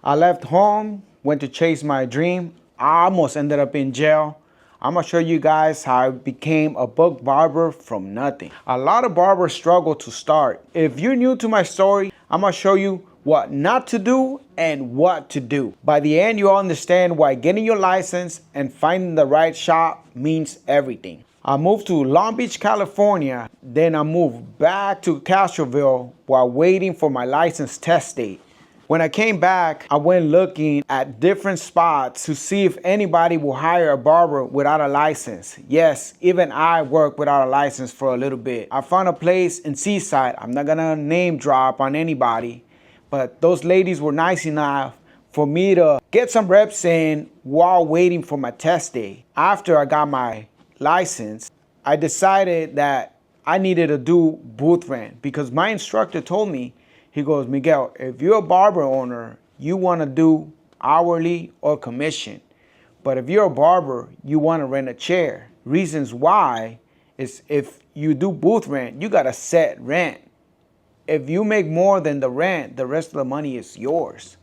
I left home, went to chase my dream. I almost ended up in jail. I'm gonna show you guys how I became a book barber from nothing. A lot of barbers struggle to start. If you're new to my story, I'm gonna show you what not to do and what to do. By the end, you'll understand why getting your license and finding the right shop means everything. I moved to Long Beach, California. Then I moved back to Castroville while waiting for my license test date. When I came back, I went looking at different spots to see if anybody will hire a barber without a license. Yes, even I worked without a license for a little bit. I found a place in Seaside. I'm not gonna name drop on anybody, but those ladies were nice enough for me to get some reps in while waiting for my test day. After I got my license, I decided that I needed to do booth rent because my instructor told me, he goes, Miguel, if you're a barber owner, you want to do hourly or commission. But if you're a barber, you want to rent a chair. Reasons why is if you do booth rent, you got a set rent. If you make more than the rent, the rest of the money is yours.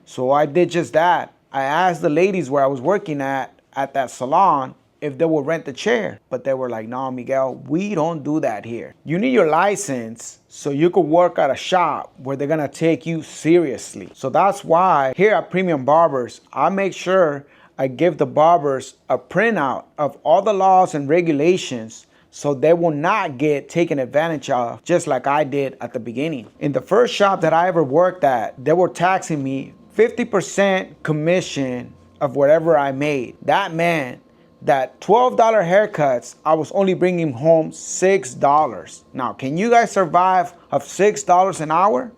So I did just that. I asked the ladies where I was working at that salon if they would rent the chair. But they were like, no, Miguel, we don't do that here. You need your license so you could work at a shop where they're gonna take you seriously. So that's why here at Premium Barbers, I make sure I give the barbers a printout of all the laws and regulations so they will not get taken advantage of just like I did at the beginning. In the first shop that I ever worked at, they were taxing me 50% commission of whatever I made. That meant that $12 haircuts, I was only bringing home $6. Now, can you guys survive of $6 an hour?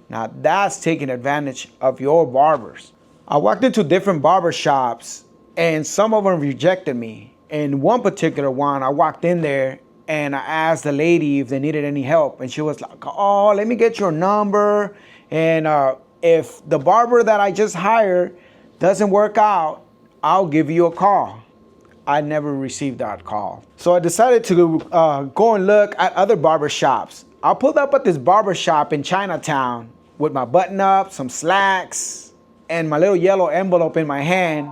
Now, that's taking advantage of your barbers. I walked into different barber shops and some of them rejected me. In one particular one, I walked in there and I asked the lady if they needed any help. And she was like, oh, let me get your number. And if the barber that I just hired doesn't work out, I'll give you a call. I never received that call. So I decided to go and look at other barber shops. I pulled up at this barber shop in Chinatown with my button up, some slacks, and my little yellow envelope in my hand.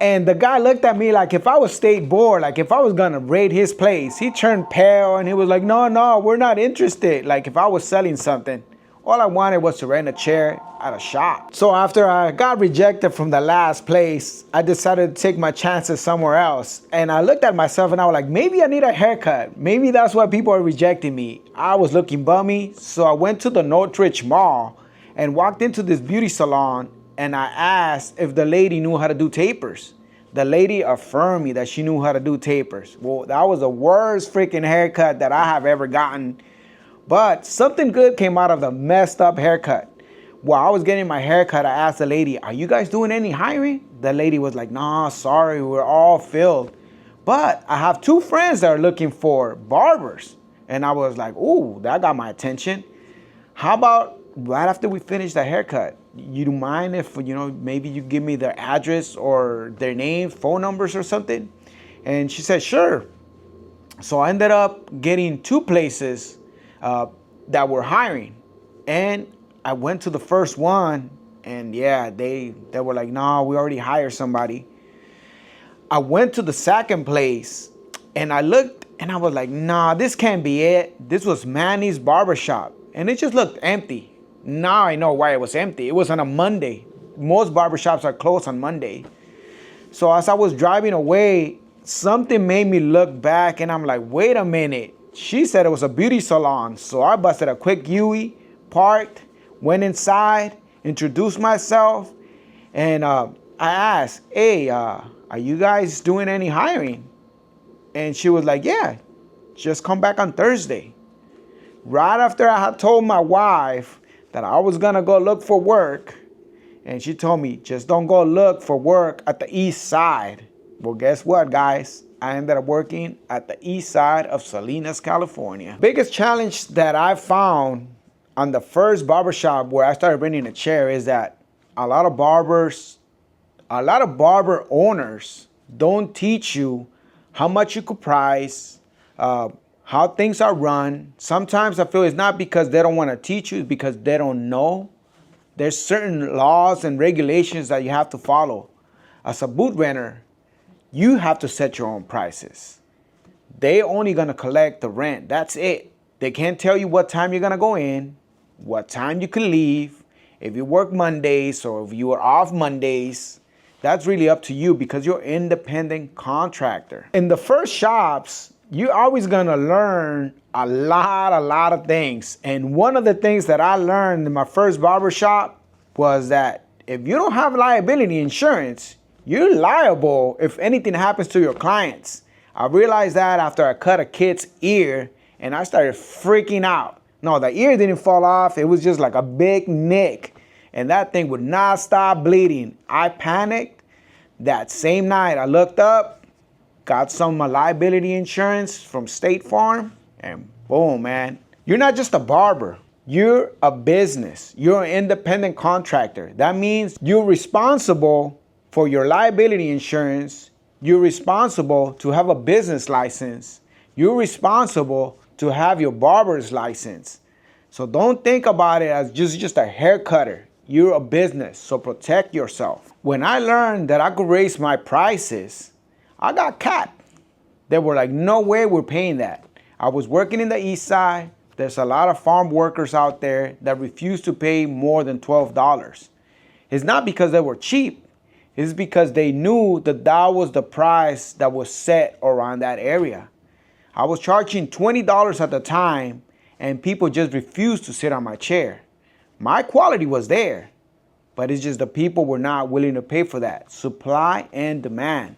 And the guy looked at me like if I was state board, like if I was gonna raid his place. He turned pale and he was like, no, we're not interested. Like if I was selling something. All I wanted was to rent a chair at a shop. So after I got rejected from the last place, I decided to take my chances somewhere else. And I looked at myself and I was like, maybe I need a haircut. Maybe that's why people are rejecting me. I was looking bummy. So I went to the Northridge Mall and walked into this beauty salon and I asked if the lady knew how to do tapers. The lady affirmed me that she knew how to do tapers. Well, that was the worst freaking haircut that I have ever gotten. But something good came out of the messed up haircut. While I was getting my haircut, I asked the lady, are you guys doing any hiring? The lady was like, nah, sorry, we're all filled. But I have two friends that are looking for barbers. And I was like, ooh, that got my attention. How about right after we finish the haircut, you don't mind if, maybe you give me their address or their names, phone numbers or something? And she said, sure. So I ended up getting two places that were hiring, and I went to the first one, and yeah, they were like, no, we already hired somebody. I went to the second place, and I looked, and I was like, nah, this can't be it. This was Manny's Barbershop, and it just looked empty. Now I know why it was empty. It was on a Monday. Most barbershops are closed on Monday. So as I was driving away, something made me look back, and I'm like, wait a minute. She said it was a beauty salon. So I busted a quick U-turn, parked, went inside, introduced myself, and I asked, hey, are you guys doing any hiring? And she was like, yeah, just come back on Thursday. Right after I had told my wife that I was gonna go look for work, and she told me, just don't go look for work at the east side. Well, guess what, guys? I ended up working at the east side of Salinas, California. Biggest challenge that I found on the first barbershop where I started renting a chair is that a lot of barber owners don't teach you how much you could price, how things are run. Sometimes I feel it's not because they don't want to teach you, it's because they don't know There's certain laws and regulations that you have to follow. As a boot renter, you have to set your own prices. They only gonna collect the rent. That's it. They can't tell you what time you're gonna go in, what time you can leave, if you work Mondays or if you are off Mondays. That's really up to you because you're an independent contractor. In the first shops, you're always gonna learn a lot of things. And one of the things that I learned in my first barber shop was that if you don't have liability insurance, you're liable if anything happens to your clients. I realized that after I cut a kid's ear and I started freaking out. No, the ear didn't fall off. It was just like a big nick. And that thing would not stop bleeding. I panicked. That same night, I looked up, got some liability insurance from State Farm, and boom, man. You're not just a barber. You're a business. You're an independent contractor. That means you're responsible for your liability insurance. You're responsible to have a business license. You're responsible to have your barber's license. So don't think about it as just a hair cutter. You're a business, so protect yourself. When I learned that I could raise my prices, I got capped. They were like, no way we're paying that. I was working in the east side. There's a lot of farm workers out there that refuse to pay more than $12. It's not because they were cheap. It's because they knew that that was the price that was set around that area. I was charging $20 at the time, and people just refused to sit on my chair. My quality was there, but it's just the people were not willing to pay for that. Supply and demand.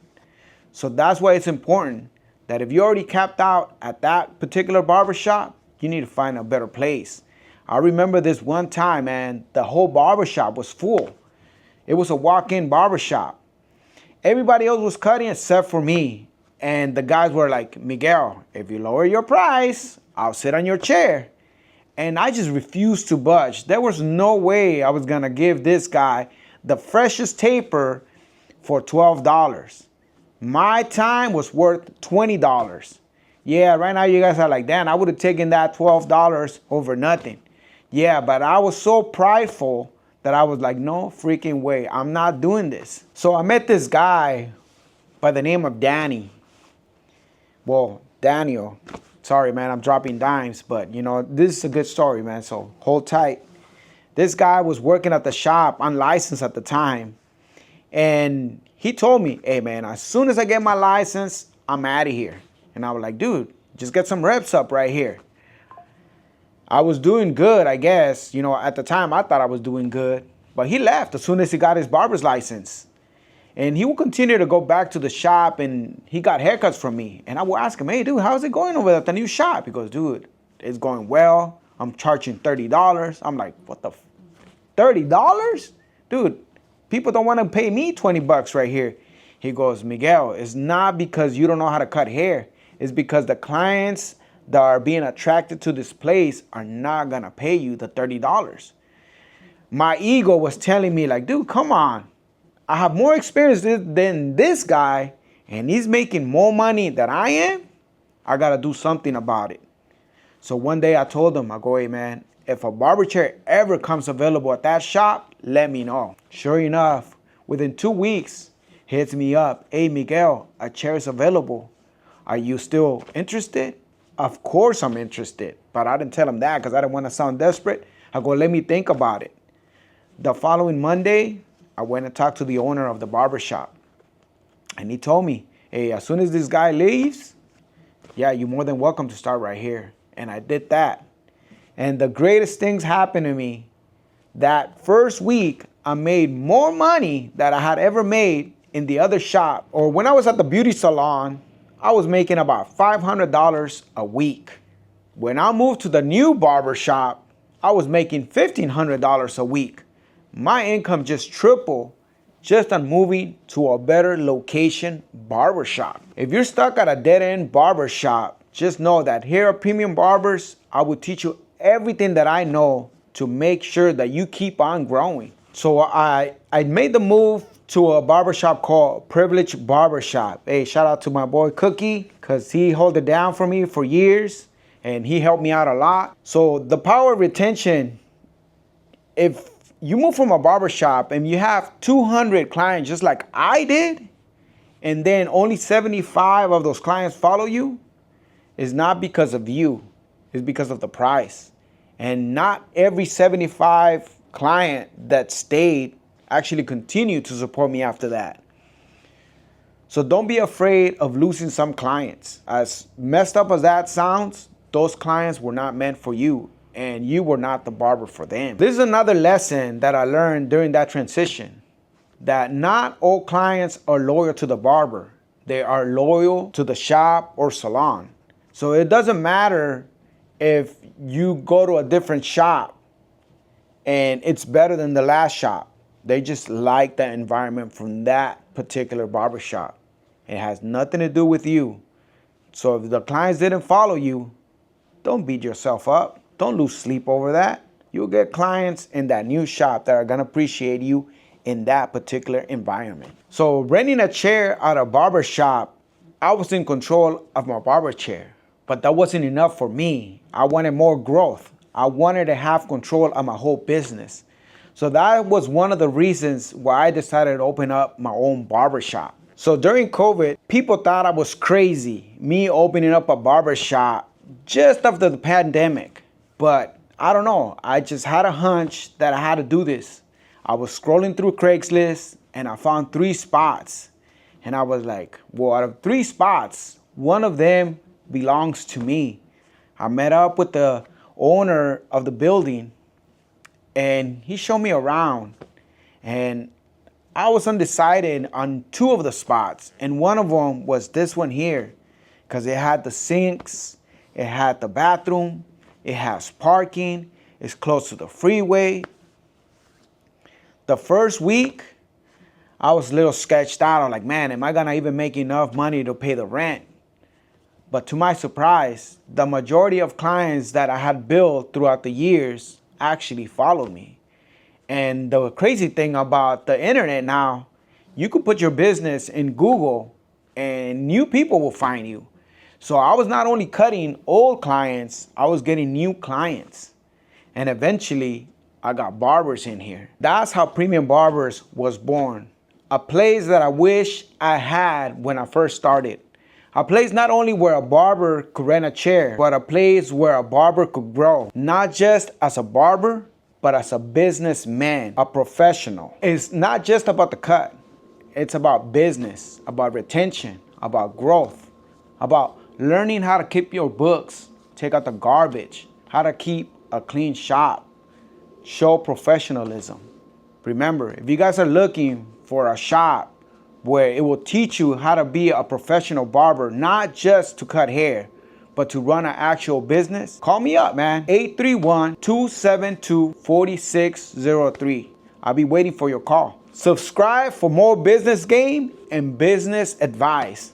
So that's why it's important that if you already capped out at that particular barbershop, you need to find a better place. I remember this one time, man, the whole barbershop was full. It was a walk-in barbershop. Everybody else was cutting except for me. And the guys were like, Miguel, if you lower your price, I'll sit on your chair. And I just refused to budge. There was no way I was gonna give this guy the freshest taper for $12. My time was worth $20. Yeah, right now you guys are like, damn, I would have taken that $12 over nothing. Yeah, but I was so prideful that I was like, no freaking way, I'm not doing this. So I met this guy by the name of Danny. Well, Daniel. Sorry, man, I'm dropping dimes, but you know, this is a good story, man, so hold tight. This guy was working at the shop, unlicensed at the time, and he told me, hey, man, as soon as I get my license, I'm out of here. And I was like, dude, just get some reps up right here. I was doing good, I guess. You know, at the time, I thought I was doing good, but he left as soon as he got his barber's license. And he would continue to go back to the shop, and he got haircuts from me. And I would ask him, hey, dude, how's it going over at the new shop? He goes, dude, it's going well. I'm charging $30. I'm like, what the $30? Dude, people don't want to pay me 20 bucks right here. He goes, Miguel, it's not because you don't know how to cut hair. It's because the clients that are being attracted to this place are not going to pay you the $30. My ego was telling me like, dude, come on. I have more experience than this guy, and he's making more money than I am. I got to do something about it. So one day I told him, I go, hey, man, if a barber chair ever comes available at that shop, let me know. Sure enough, within 2 weeks, he hits me up. Hey, Miguel, a chair is available. Are you still interested? Of course I'm interested. But I didn't tell him that because I didn't want to sound desperate. I go, let me think about it. The following Monday, I went and talked to the owner of the barber shop. And he told me, hey, as soon as this guy leaves, yeah, you're more than welcome to start right here. And I did that. And the greatest things happened to me. That first week, I made more money than I had ever made in the other shop. Or when I was at the beauty salon, I was making about $500 a week. When I moved to the new barber shop, I was making $1,500 a week. My income just tripled just on moving to a better location barber shop. If you're stuck at a dead-end barber shop, just know that here at Premium Barbers, I will teach you everything that I know to make sure that you keep on growing. So I made the move to a barbershop called Privilege Barbershop. Hey, shout out to my boy Cookie, because he held it down for me for years and he helped me out a lot. So the power of retention, if you move from a barber shop and you have 200 clients just like I did, and then only 75 of those clients follow you, it's not because of you, it's because of the price. And not every 75 client that stayed actually continued to support me after that. So don't be afraid of losing some clients. As messed up as that sounds, those clients were not meant for you, and you were not the barber for them. This is another lesson that I learned during that transition, that not all clients are loyal to the barber. They are loyal to the shop or salon. So it doesn't matter if you go to a different shop and it's better than the last shop. They just like the environment from that particular barber shop. It has nothing to do with you. So if the clients didn't follow you, don't beat yourself up. Don't lose sleep over that. You'll get clients in that new shop that are gonna appreciate you in that particular environment. So renting a chair at a barber shop, I was in control of my barber chair, but that wasn't enough for me. I wanted more growth. I wanted to have control of my whole business. So that was one of the reasons why I decided to open up my own barber shop. So during COVID, people thought I was crazy, me opening up a barber shop just after the pandemic. But I don't know, I just had a hunch that I had to do this. I was scrolling through Craigslist and I found 3 spots. And I was like, well, out of 3 spots, one of them belongs to me. I met up with the owner of the building and he showed me around. And I was undecided on 2 of the spots. And one of them was this one here, because it had the sinks, it had the bathroom, it has parking, it's close to the freeway. The first week, I was a little sketched out. I'm like, man, am I gonna even make enough money to pay the rent? But to my surprise, the majority of clients that I had built throughout the years actually followed me. And the crazy thing about the internet now, you could put your business in Google and new people will find you. So I was not only cutting old clients, I was getting new clients. And eventually, I got barbers in here. That's how Premium Barbers was born. A place that I wish I had when I first started. A place not only where a barber could rent a chair, but a place where a barber could grow. Not just as a barber, but as a businessman, a professional. It's not just about the cut. It's about business, about retention, about growth, about learning how to keep your books, take out the garbage, how to keep a clean shop, show professionalism. Remember, if you guys are looking for a shop where it will teach you how to be a professional barber, not just to cut hair, but to run an actual business, call me up, man. 831-272-4603. I'll be waiting for your call. Subscribe for more business game and business advice.